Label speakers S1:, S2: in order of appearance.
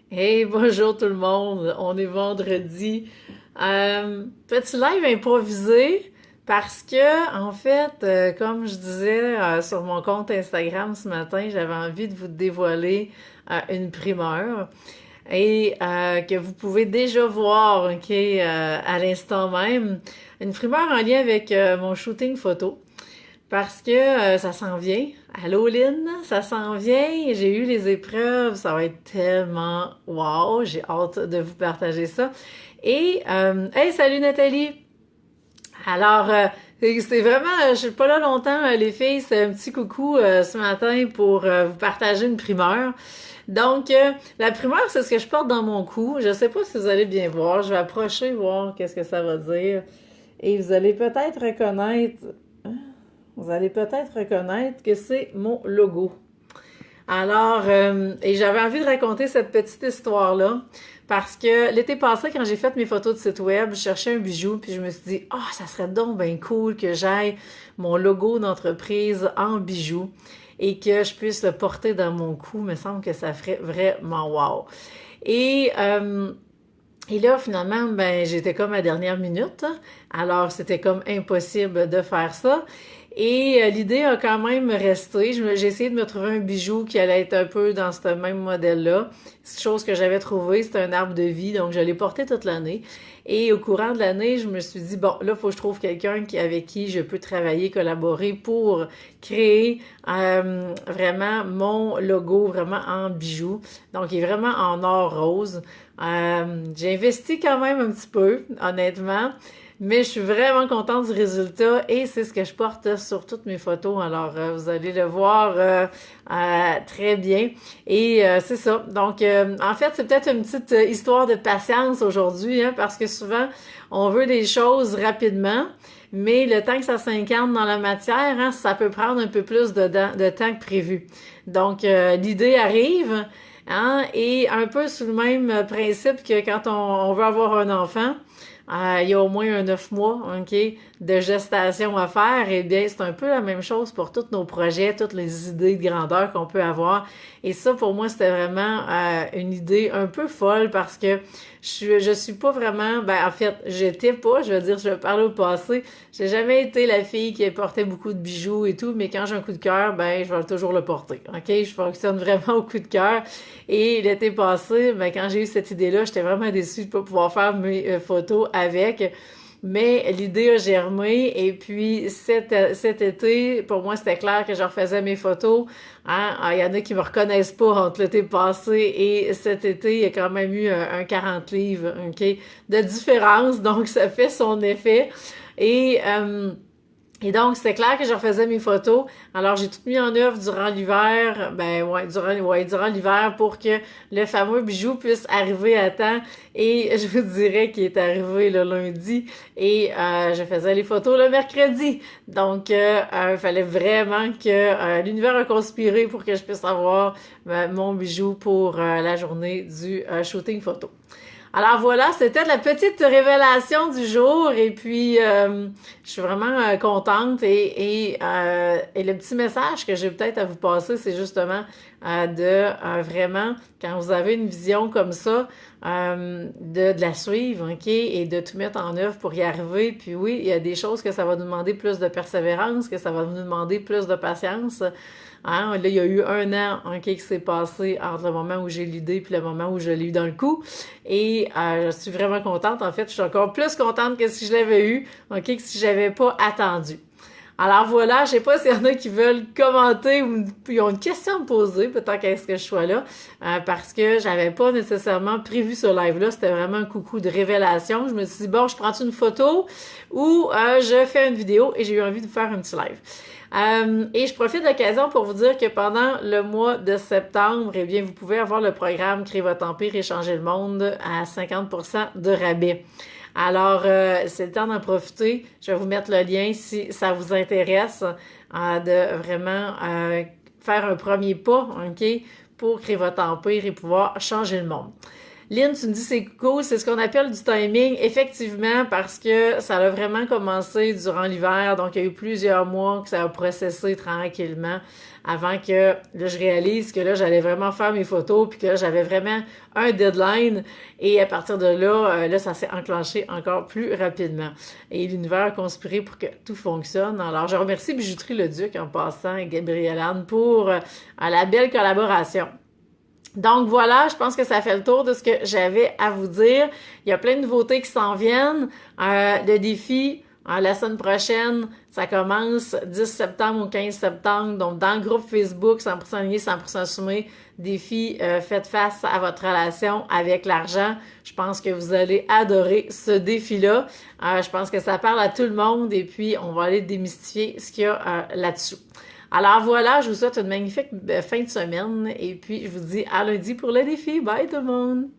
S1: Hey, bonjour tout le monde, on est vendredi. Petit live improvisé parce que, en fait, comme je disais sur mon compte Instagram ce matin, j'avais envie de vous dévoiler une primeur et que vous pouvez déjà voir, ok, à l'instant même. Une primeur en lien avec mon shooting photo. Parce que ça s'en vient. Allô Lynn, ça s'en vient. J'ai eu les épreuves. Ça va être tellement wow. J'ai hâte de vous partager ça. Et hey, salut Nathalie. Alors, c'est vraiment, je suis pas là longtemps, les filles. C'est un petit coucou ce matin pour vous partager une primeur. Donc, la primeur, c'est ce que je porte dans mon cou. Je sais pas si vous allez bien voir. Je vais approcher voir qu'est-ce que ça va dire. Et vous allez peut-être reconnaître que c'est mon logo. Alors, et j'avais envie de raconter cette petite histoire-là parce que l'été passé, quand j'ai fait mes photos de site web, je cherchais un bijou, puis je me suis dit, ah, oh, ça serait donc bien cool que j'aille mon logo d'entreprise en bijou et que je puisse le porter dans mon cou. Il me semble que ça ferait vraiment wow. Et et là, finalement, ben, j'étais comme à dernière minute. Alors, c'était comme impossible de faire ça. Et l'idée a quand même resté. J'ai essayé de me trouver un bijou qui allait être un peu dans ce même modèle-là. Chose que j'avais trouvé, c'était un arbre de vie, donc je l'ai porté toute l'année. Et au courant de l'année, je me suis dit, bon, là, il faut que je trouve quelqu'un avec qui je peux travailler, collaborer pour créer vraiment mon logo, vraiment en bijou. Donc, il est vraiment en or rose. J'ai investi quand même un petit peu, honnêtement, mais je suis vraiment contente du résultat et c'est ce que je porte sur toutes mes photos. Alors, vous allez le voir très bien. Et c'est ça. Donc, en fait, c'est peut-être une petite histoire de patience aujourd'hui, hein, parce que souvent, on veut des choses rapidement, mais le temps que ça s'incarne dans la matière, hein, ça peut prendre un peu plus de temps que prévu. Donc, l'idée arrive. Hein? Et un peu sous le même principe que quand on veut avoir un enfant, il y a au moins un 9 mois, OK, de gestation à faire. Eh bien, c'est un peu la même chose pour tous nos projets, toutes les idées de grandeur qu'on peut avoir. Et ça, pour moi, c'était vraiment une idée un peu folle parce que je suis pas vraiment, ben en fait, j'étais pas, je veux dire, je vais parler au passé, j'ai jamais été la fille qui portait beaucoup de bijoux et tout, mais quand j'ai un coup de cœur, ben je vais toujours le porter, ok? Je fonctionne vraiment au coup de cœur. Et l'été passé, ben quand j'ai eu cette idée-là, j'étais vraiment déçue de pas pouvoir faire mes photos avec. Mais l'idée a germé et puis cet été, pour moi, c'était clair que je refaisais mes photos. Hein? Il y en a qui me reconnaissent pas entre l'été passé et cet été, il y a quand même eu un 40 livres, OK, de différence. Donc, ça fait son effet. Et et donc, c'était clair que je refaisais mes photos. Alors, j'ai tout mis en œuvre durant l'hiver, ben durant l'hiver pour que le fameux bijou puisse arriver à temps. Et je vous dirais qu'il est arrivé le lundi et je faisais les photos le mercredi. Donc, il fallait vraiment que l'univers a conspiré pour que je puisse avoir mon bijou pour la journée du shooting photo. Alors voilà, c'était la petite révélation du jour et puis je suis vraiment contente et le petit message que j'ai peut-être à vous passer, c'est justement de vraiment, quand vous avez une vision comme ça, de la suivre, ok, et de tout mettre en œuvre pour y arriver. Puis oui, il y a des choses que ça va nous demander plus de persévérance, que ça va nous demander plus de patience. Hein? Là, il y a eu un an ok, qui s'est passé entre le moment où j'ai l'idée puis le moment où je l'ai eu dans le coup. Et je suis vraiment contente. En fait, je suis encore plus contente que si je l'avais eu, ok, que si j'avais pas attendu. Alors voilà, je sais pas s'il y en a qui veulent commenter ou ils ont une question à me poser, peut-être qu'est-ce que je sois là, parce que j'avais pas nécessairement prévu ce live-là, c'était vraiment un coucou de révélation. Je me suis dit, bon, je prends une photo ou je fais une vidéo et j'ai eu envie de faire un petit live. Et je profite de l'occasion pour vous dire que pendant le mois de septembre, eh bien, vous pouvez avoir le programme Créer votre empire et changer le monde à 50% de rabais. Alors, c'est le temps d'en profiter. Je vais vous mettre le lien si ça vous intéresse de vraiment faire un premier pas, OK, pour créer votre empire et pouvoir changer le monde. Lynn, tu me dis c'est cool, c'est ce qu'on appelle du timing, effectivement, parce que ça a vraiment commencé durant l'hiver, donc il y a eu plusieurs mois que ça a processé tranquillement avant que là, je réalise que là, j'allais vraiment faire mes photos, puis que là, j'avais vraiment un deadline, et à partir de là, là, ça s'est enclenché encore plus rapidement. Et l'univers a conspiré pour que tout fonctionne. Alors, je remercie Bijouterie Le Duc en passant et Gabrielle Anne pour la belle collaboration. Donc voilà, je pense que ça fait le tour de ce que j'avais à vous dire. Il y a plein de nouveautés qui s'en viennent. Le défi, la semaine prochaine, ça commence 10 septembre au 15 septembre. Donc dans le groupe Facebook 100% lié, 100% assumé, défi faites face à votre relation avec l'argent. Je pense que vous allez adorer ce défi-là. Je pense que ça parle à tout le monde et puis on va aller démystifier ce qu'il y a là-dessus. Alors voilà, je vous souhaite une magnifique fin de semaine et puis je vous dis à lundi pour le défi. Bye tout le monde!